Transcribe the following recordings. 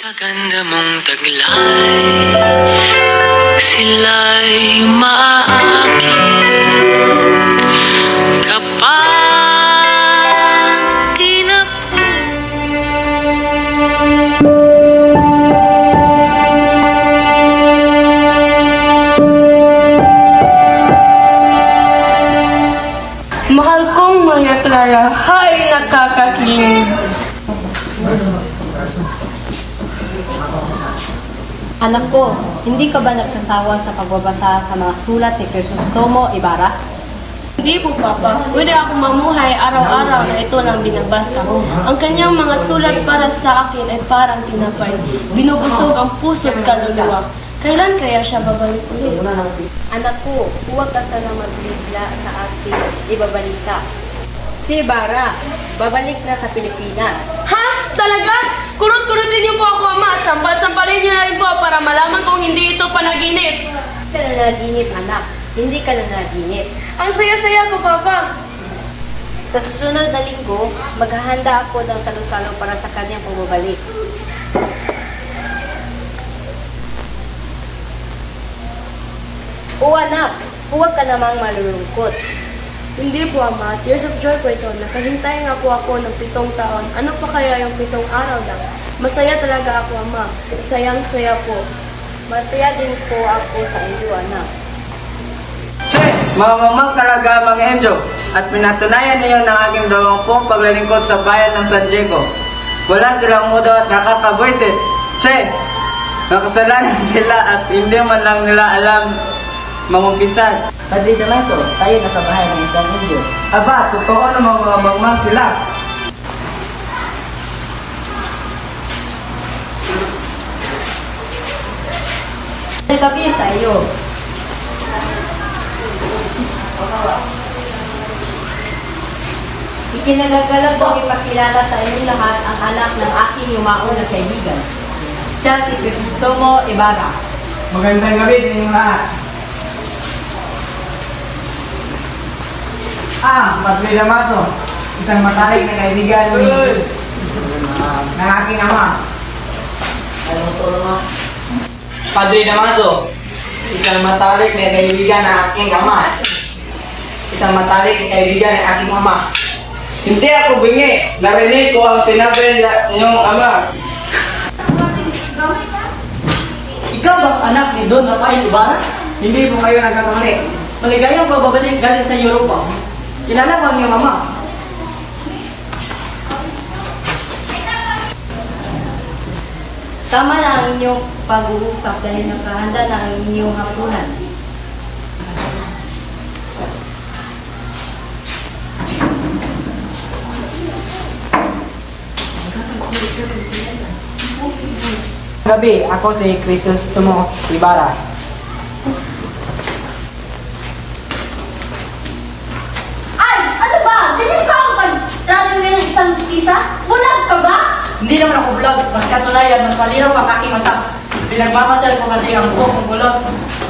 Sa ganda mong taglay, sila'y maaakin kapag tinapo. Mahal kong Maria Clara, hay nakakakilig. Anak ko, hindi ka ba nagsasawa sa pagbabasa sa mga sulat ni Crisostomo Ibarra? Hindi po, Papa. Pwede akong mamuhay araw-araw na ito lang binabasa. Ang kanyang mga sulat para sa akin ay parang tinapay. Binubusog ang puso't kaluluwa. Kailan kaya siya babalik ulit? Anak ko, huwag ka sana magbigla sa ating ibabalita. Si Ibarra, babalik na sa Pilipinas. Ha? Talaga? Kurot-kurutin niyo po ako, Ama. Sampal-sampalin niyo na rin po para malaman kong hindi ito panaginip. Hindi ka na naginip, anak. Hindi ka na naginip. Ang saya-saya ko, Papa. Sa susunod na linggo, maghahanda ako ng salo-salo para sa kanyang pumabalik. O anak, huwag ka namang malulungkot. Hindi po, Ama. Tears of joy po ito. Nakahintay nga po ako ng 7 taon. Ano pa kaya yung 7 araw lang? Masaya talaga ako, Ama. Sayang-saya po. Masaya din po ako sa iyo, anak. Che, mamamang talaga mga Enjo at pinatunayan niyo ng aking 20 paglalingkod sa bayan ng San Diego. Wala silang mudo at nakakabwisit. Che, nakasalanan sila at hindi man lang nila alam mamumpisan. Padre Damaso, tayo nasa bahay ng isang Indio. Aba, totoo namang mamamang sila. Gabi sa iyo. Ikinagagalak kong ipakilala sa inyo lahat ang anak ng aking yumaon na kaibigan. Siya si Crisostomo Ibarra. Magandang gabi sa inyong lahat. Padre Damaso, isang matalik na kaibigan ng aking ama. Padre Damaso, isang matalik na kaibigan ng aking ama. Isang matalik na kaibigan ng aking ama. Hindi ako bingi. Narinig ko ang sinabi ng inyong ama. Ikaw bang anak ni Don Rafael Ibarra? Hindi po kayo nagkakamali. Maligayang pagbabalik galing sa Europa. Kilala ko ang iyong ama. Tama na ang inyong pag-uusap dahil nakahanda na ang inyong hapunan. Gabi, ako si Crisostomo Ibarra. Ay! Ano ba? Ganyan ka ako pag-travel mo ng isang skisa? Bulag ka ba? Hindi naman ako vlog. Mas katunayan, mas malinaw ang aking mata. Pinagmamasal ko kasi ang buhok kong bulot.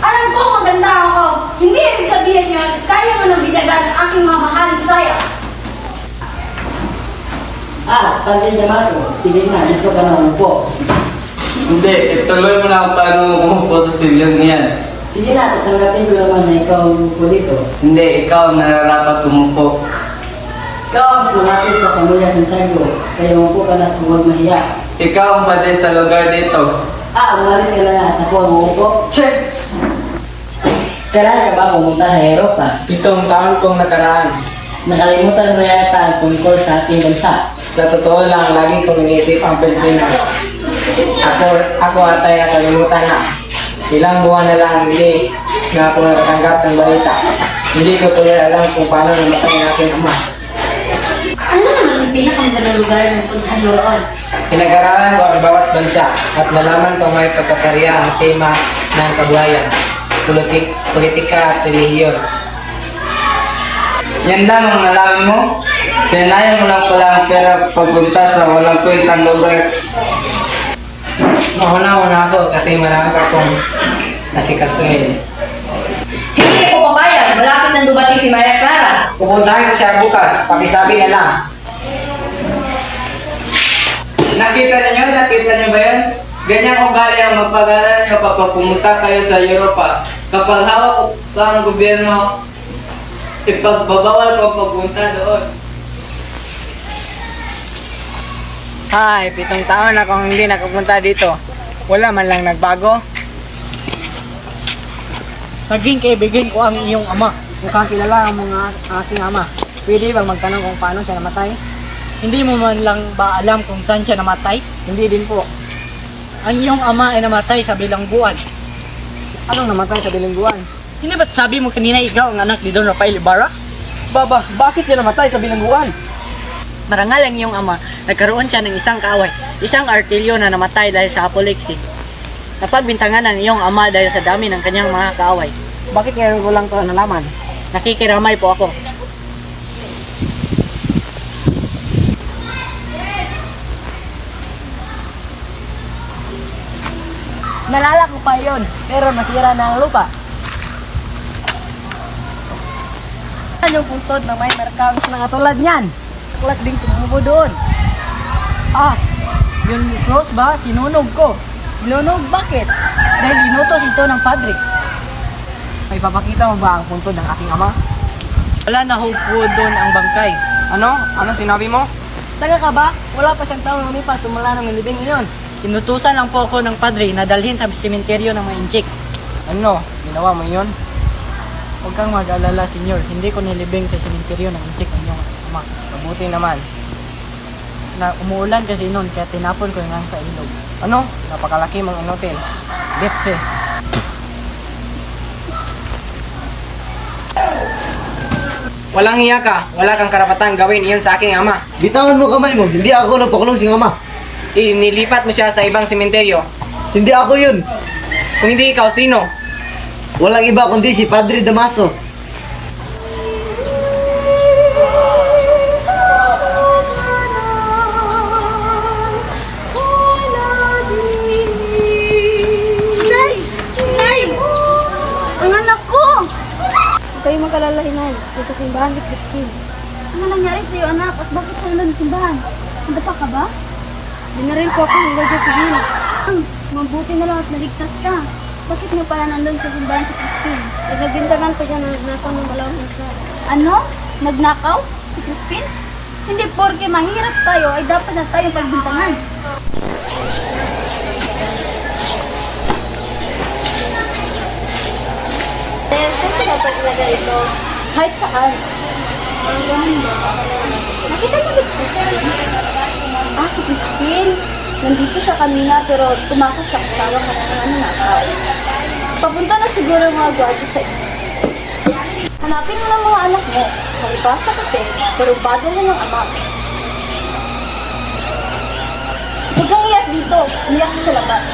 Alam ko maganda ako. Hindi ibig sabihin yun, kaya mo nang binyagan ang aking mamahaling saya. Padre Damaso, sige na, dito ka na umupo. Hindi, ituloy mo na kung paano mo umupo sa silyong yan. Sige na, tatanggapin ko naman na ikaw ang umupo dito. Hindi, ikaw ang nararapat umupo. Ikaw ang malapit sa pamilya ng Santiago, kaya umupo ka na at huwag mahiya. Ikaw ang padre sa lugar dito. Umalis ka na at ako ang umupo. Check! Kailan ka ba pumunta sa Europa? 7 taon kong nakaraan. Nakalimutan mo yata ang tungkol sa ating bansa. Sa totoo lang, lagi kong iniisip ang Pilipinas. Ako atay nakalimutan na. Ilang buwan na lang hindi na ako natatanggap ng balita. Hindi ko tuloy alam kung paano namatay ang aking ama. Ano naman ang pinakamagandang lugar ng puntahan mo roon? Pinag-aralan ko ang bawat bansa at nalaman ko may pagkakarya ang tema ng kabuhayan, politika at relihiyon. Yan lang ang nalaman mo? Sinayan mo lang pala ang pera pagpunta sa walang kwentang lugar. Mahuna-una ako kasi marami akong nasikasuhin. Hindi ko papayag, malapit nang dumating si Maria Clara. Pupuntahan ko siya bukas, pakisabi na lang. Nakita niyo ba yan? Ganyan ugali ang mapag-aral nyo kapag pumunta kayo sa Europa. Kapag hawak pa ang gobyerno, ipagbabawal ko pagpunta doon. Hi, 7 taon na akong hindi nakapunta dito. Wala man lang nagbago. Naging kaibigan ko ang iyong ama. Mukhang kilala ang mga aking ama. Pwede bang magtanong kung paano siya namatay? Hindi mo man lang ba alam kung saan siya namatay? Hindi din po. Ang iyong ama ay namatay sa bilangguan. Anong namatay sa bilangguan? Hindi ba't sabi mo kanina ikaw ang anak ni Don Rafael Ibarra? Baba, bakit siya namatay sa bilangguan? Marangal ang iyong ama, nagkaroon siya ng isang kaaway, isang artilyo na namatay dahil sa apoplexy. Napagbintangan ang iyong ama dahil sa dami ng kanyang mga kaaway. Bakit ngayon ko lang ito nalaman? Nakikiramay po ako. Nalala ko pa yon, pero nasira na ang lupa. Anong puntod na may markang mga tulad niyan? Saklak din tumubo doon. Ah, yung cross ba? Sinunog ko. Sinunog, bakit? Dahil inutos ito ng padre. May papakita mo ba ang puntod ng aking ama? Wala na po doon ang bangkay. Ano? Anong sinabi mo? Taga ka ba? Wala pa siyang taong lumipas tumula ng milibing iyon. Inutusan lang po ako ng padre na dalhin sa sementeryo ng mga injik. Ano? Ginawa mo yun? Huwag kang mag-alala, senyor. Hindi ko nilibing sa sementeryo ng injik ang iyong ama. Mabuti naman. Na umuulan kasi noon, kaya tinapon ko yung sa ilog. Ano? Napakalaki mong inotel. Betse. Walang hiya ka. Wala kang karapatang gawin iyon sa aking ama. Bitawan mo kamay mo, hindi ako nagpakulong si ama. Nilipat mo siya sa ibang sementeryo. Hindi ako yun. Kung hindi ikaw, sino? Walang iba kundi si Padre Damaso. Nay! Nay! Ang anak ko! Huwag kayo mag-alala, Inay. Sa simbahan si Christine. Ano nangyari sa'yo, anak? At bakit ka nandun sa simbahan? Handa pa ka ba? Dinaril ko ako ng Guardia Civil. Mabuti na lang at naligtas ka. Bakit nga pala nandun sa simbahan si Christine? Nagbintangan pa siya na nagnakaw ng dalawang isa. Ano? Nagnakaw? Si Christine? Hindi porke mahirap tayo ay dapat na tayong pagbintangan. Saan ka dapat ilagay ito? Kahit saan. Nakita niyo ba si Christine? Ah, si Christine. Nandito siya kanina pero tumakas siya kasama ka ng ano nakaw. Papunta na siguro yung mga gwardiya sa inyo. Hanapin mo lang mga anak mo. Malibasa kasi, pero bago na ng ama. Huwag kang iyak dito. Umiyak ka sa labas.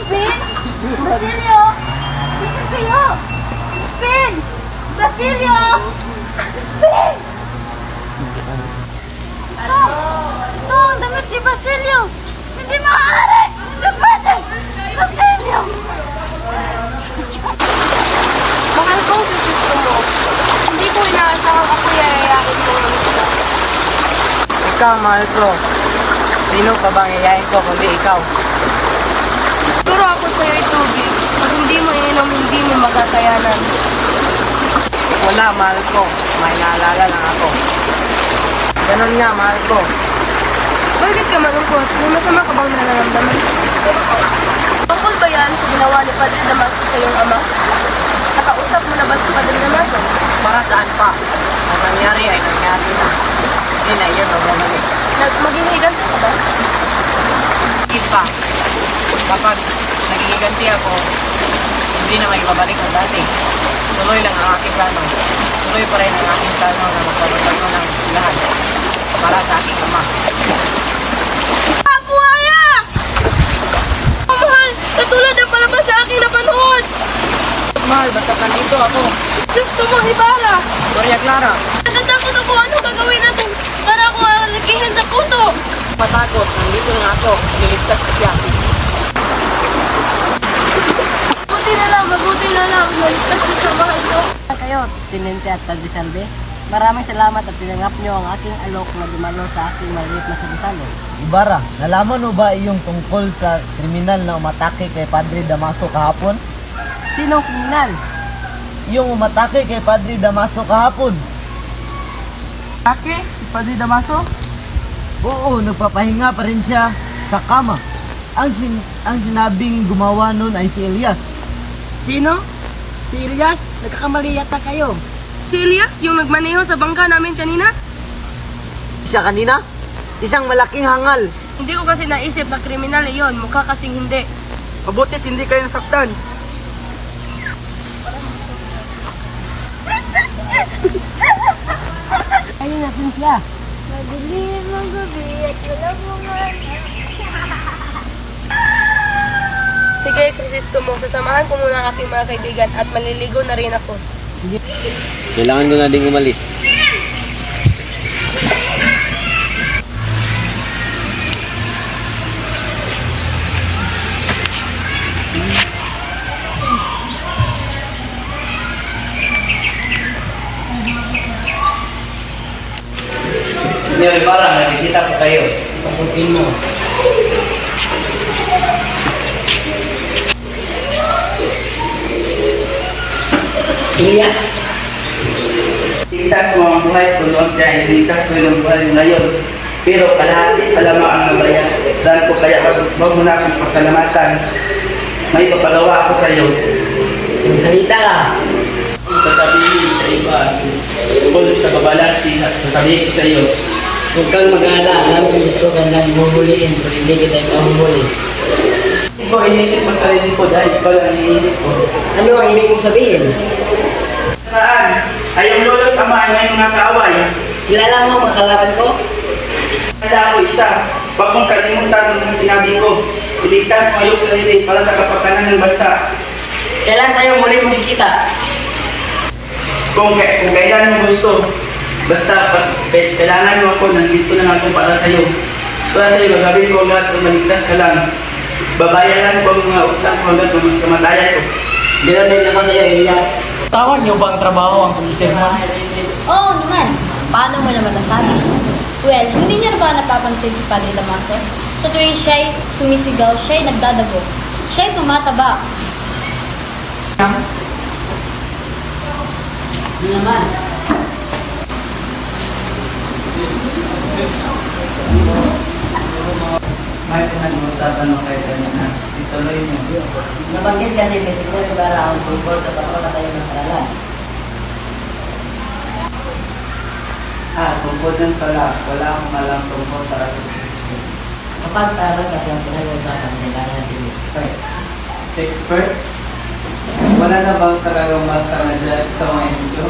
Spin! Basilio! Listen kayo! Spin! Basilio! Spin! Ito ang damit ni Basilio! Hindi maaari! Hindi pwede! Basilio! Mahal kong sususto mo. Hindi ko inaasahang ako yayayain ko ng sila. Ikaw, mahal ko. Sino pa bang yayain ko kundi ikaw? Turo ako sa'yo itubig. Pag hindi mo ininom, hindi mo magkakayanan. Wala, mahal ko. May naalala lang ako. Ganun nga, mahal ko. Bakit ka malungkot? May masama ka bang nararamdaman? Tungkol ba yan sa ginawa ni Padre Damaso sa iyong ama? Nakausap mo na ba si Padre Damaso? Para saan pa? Ang nangyari ay nangyari na. Hindi na yun ang bumalik. Maghihiganti ka ba? Higit pa. Kapag nagigiganti ako, hindi na may babalik ang dati. Tuloy lang ang aking plano. Tuloy pa rin ang aking plano na magpapagano ng eskwelahan para sa aking ama. Buhaya! Oh, mahal! Katulad ang palabas sa aking napanood! Mahal, basta nandito ako. Gusto mo, Ibarra! Maria Clara, Natatakot ako anong gagawin natin para ako alagihan sa puso! matakot. Nandito na ako. Niligtas ko siya. Mabuti na lang, naligtas ko sa bahay ko. Kayo, Tinente at Padre Salve. Maraming salamat at tinanggap niyo ang aking alok na dumalo sa aking maliit na salusalo. Ibarra, nalaman mo ba yung tungkol sa kriminal na umatake kay Padre Damaso kahapon? Sinong kriminal? Yung umatake kay Padre Damaso kahapon. Ake? Si Padre Damaso? Oo, nagpapahinga pa rin siya sa kama. Ang sinabing gumawa nun ay si Elias. Sino? Si Elias? Nagkakamali yata kayo. Si Elias, yung nagmaneho sa bangka namin kanina? Siya kanina? Isang malaking hangal. Hindi ko kasi naisip na kriminal yon, mukha kasing hindi. Mabutit hindi kayo nasaktan. Ayun natin siya. Madilim ang gabi at walang mga Sige, Crisostomo, sasamahan ko muna ang aking mga kaibigan at maliligo na rin ako. Kailangan ko na ding umalis. Senyor Ibarra, nakikita ko kayo. Pasukin mo. Elias? Ligtas sa mga buhay ko noon kaya iligtas ko yung buhay ngayon. Pero kalahati pa lamang ang nabayan. Dahil ko kaya wag mo na akong pasalamatan. May papagawa ako sa iyo. Salita ka. Sasabihin sa iba. Tungkol sa babalansi at sasabihin ko sa iyo. Huwag kang mag-alala. Alam ko gusto ka nang huhuliin pero hindi kita ikahuhuli. Hindi ko iniisip ang sarili ko dahil ikaw lang iniisip ko. Ano ang ibig mong sabihin? Saan? Ay yung lolo at ama ay may mga kaaway. Kilala mo ang mga kalaban ko? Kaya ako isa. Huwag mong kalimutan ang sinabi ko. Iligtas mo yung sarili para sa kapakanan ng bansa. Kailan tayo muli magkikita? Kung kailan mo gusto. Basta kailangan mo ako, nandito na ako para sa iyo. Para sa iyo, gagawin ko lahat kung maligtas ka lang. Babayaran ko ang mga utang ko hanggang kamatayan ko. Bilang din ako sa iyo, Elias. Tawan niyo ba ang trabaho ang pag-sermon? Oo naman. Paano mo naman nasabi? Well, hindi niyo na ba napapansin si Padre Damaso? Sa tuwing siya'y sumisigaw, siya'y nagdadago. Siya'y tumataba. Hindi naman. May pinag-utatanong kayo kanina. Ituloy niyo. Nabanggit kasi ni Siguro Ibarra ang tungkol sa pagkakatayo ng halalan. Tungkol dyan pala. Wala akong alam tungkol sa ating Kapag taral kasi ang pinag-uusapan ng kaya natin expert. expert. Wala na bang talagang master na dyan sa mga Hindu?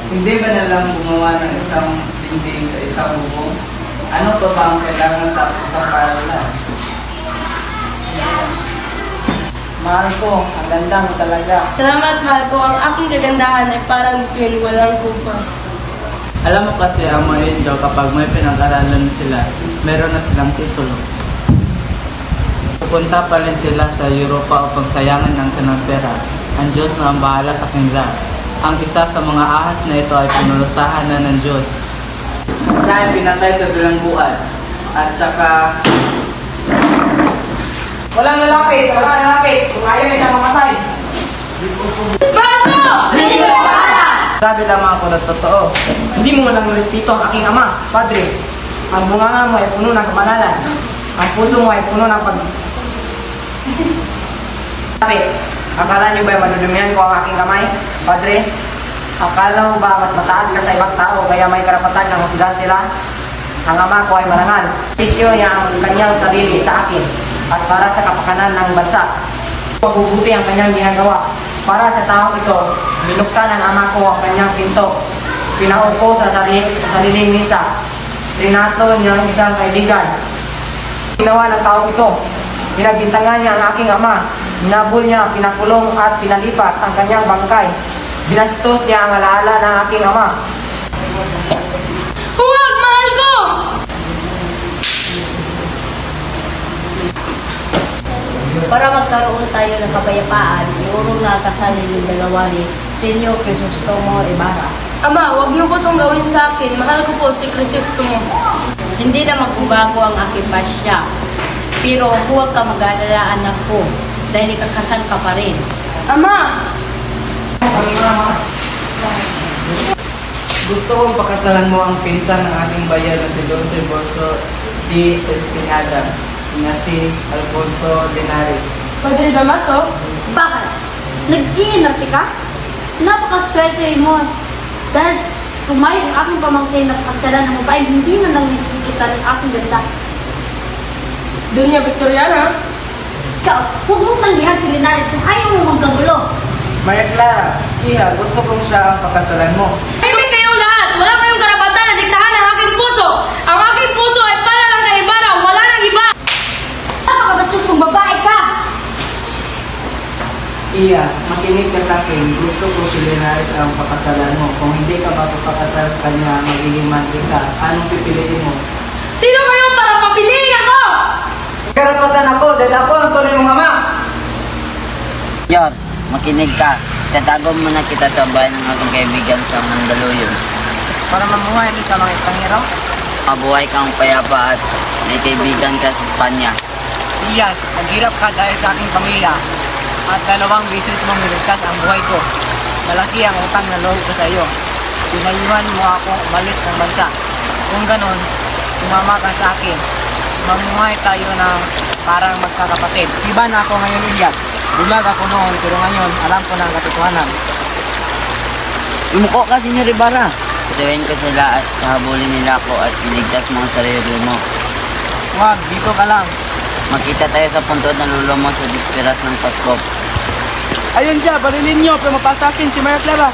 Hindi ba nalang gumawa ng isang dingding sa isang bubong? Ano pa ba ang kailangan sa isang paralan? Mahal ko, ang ganda mo talaga. Salamat, mahal ko. Ang aking kagandahan ay parang bituin walang kumpas. Alam mo kasi ang mga Hindu kapag may pinag-aralan sila, meron na silang titulo. Pupunta pa rin sila sa Europa upang sayangan ng kanang pera. Ang Diyos na ang bahala sa kanila. Ang isa sa mga ahas na ito ay pinulusahan na ng Diyos. Dahil pinatay sa bilangguan. At saka... Walang lalapit, walang lalapit. Kung ayaw na siya mamatay. Sabi lamang ako na totoo. Hindi mo lang respeto ang aking ama, Padre. Ang bunganga mo ay puno ng kamalalan. Ang puso mo ay puno ng pag... Bakit? Akala niyo ba madudumihan ko ang aking kamay, Padre? Akala mo ba mas mataas ka sa ibang tao kaya may karapatan na husgahan sila? Ang ama ko ay marangal. Isyo niya ang kanyang sarili sa akin at para sa kapakanan ng bansa. Mabubuti ang kanyang ginagawa. Para sa taong ito, binuksan ng ama ko ang kanyang pinto. Pinaupo sa sariling misa. Trinato niya ang isang kaibigan. Ginawa ng taong ito. Pinagbintangan niya ang aking ama. Minabol niya, pinakulong at pinalipat ang kanyang bangkay. Binastos niya ang alaala ng aking ama. Huwag, mahal ko! Para magkaroon tayo ng kapayapaan, iurong na kasal yung dalawa ni Arsenio Crisostomo Ibarra. Ama, huwag niyo po itong gawin sa akin. Mahal ko po si Crisostomo. Hindi na magbabago ang aking pasya. Pero huwag ka mag-alala, anak ko, dahil ikakasal ka pa rin. Ama! Gusto kong pakasalan mo ang pinsan ng aking bayan na si Don Silvoso D. Espinada na si Alfonso Linares. Padre Damaso? Bakit? Nag-iinarte ka? Napakaswerte mo. Dahil pumayag ang aking pamangkin na pakasalan ng babae, hindi na lang nakikita rin aking ganda. Dunya Victoriana? Ikaw, huwag mong tanggihan si Linares kung ayaw mo magkagulo. Maya Clara, Iha, gusto kong siya ang pakasalan mo. Tahimik kayong lahat! Wala kayong karapatan na diktahan ang aking puso! Ang aking puso ay para lang kay Ibarra! Wala nang iba! Napakabastos mong babae ka! Iya, makinig ka sa akin. Gusto ko si Linares ang pakasalan mo. Kung hindi ka mapapakasal sa kanya, magiging manti ka. Anong pipiliin mo? Sino kayo para papiliin ako? Karapatan ako dahil ako ang tunay mong ama. Yor, makinig ka. Tatago muna kita sa bahay ng aking kaibigan sa Mandaluyong. Para mamuhay din sa mga Estranghero. Mabuhay kang payapa at may kaibigan ka sa Espanya. Iyas, naghirap ka dahil sa aking pamilya. At 2 beses mong niligtas ang buhay ko. Malaki ang utang na loob ko sa iyo. Pinayuhan mo ako umalis ng bansa. Kung ganon, sumama ka sa akin. Mamuhay tayo ng parang magkakapatid. Iba na ako ngayon, Ilyas. Bulag ako noon, pero ngayon alam ko na ang katotohanan. Lumuko ka, Senyor Ibarra. Patuhin ko sila at kahabulin nila ako at iligtas mo ang sarili mo. Wag, dito ka lang. Makita tayo sa puntod na lulumos sa dispiras ng Pasko. Ayun siya, barilin niyo, pero mapasakin si Maya Clara.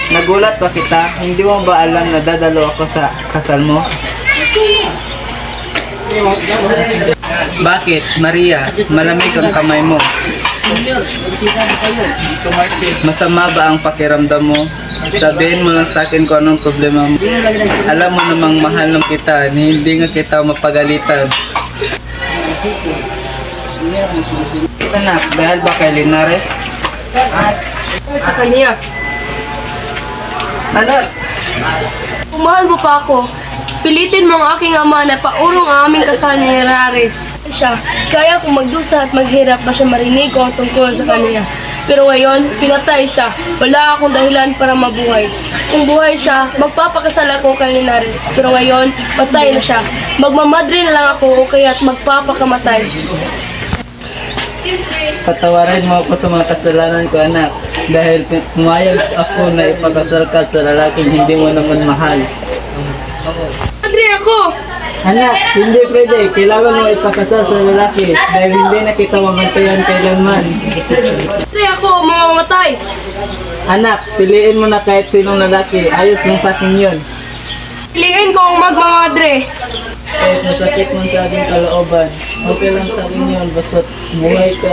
Nagulat ba kita? Hindi mo ba alam na dadalo ako sa kasal mo? Bakit, Maria? Malamig ang kamay mo. Masama ba ang pakiramdam mo? Sabihin mo lang sa akin kung anong problema mo. Alam mo namang mahal ng kita, hindi nga kita mapagalitan. Anak, dahil ba kay Linares? Sa kanya. Anak, Kung mahal mo pa ako, pilitin mo ang aking ama na paurong ang aming kasal ni Linares. Siya, kaya kung magdusa at maghirap ba siya marinig ko ang tungkol sa kanya. Pero ngayon, pinatay siya. Wala akong dahilan para mabuhay. Kung buhay siya, magpapakasal ako kay Linares. Pero ngayon, patay na siya. Magmamadre na lang ako o kaya't magpapakamatay. patawarin mo ako sa mga kasalanan ko, anak. Dahil pumayag ako na ipakasal ka sa lalaking hindi mo naman mahal. Madre ako! Anak, hindi pwede. Kailangan mo ipakasal sa lalaki dahil hindi na kita mamantayan kailanman. Madre ako, mamamatay! Anak, piliin mo na kahit sinong lalaki. Ayos mong pasin yun. Piliin ko ang magmamadre. Kahit masakit mo sa ating kalooban, okay lang sa akin yun. Basta buhay ka.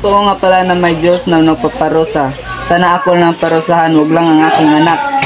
Oo nga pala na may Diyos na nagpaparusa. Sana ako lang parusahan, huwag lang ang aking anak.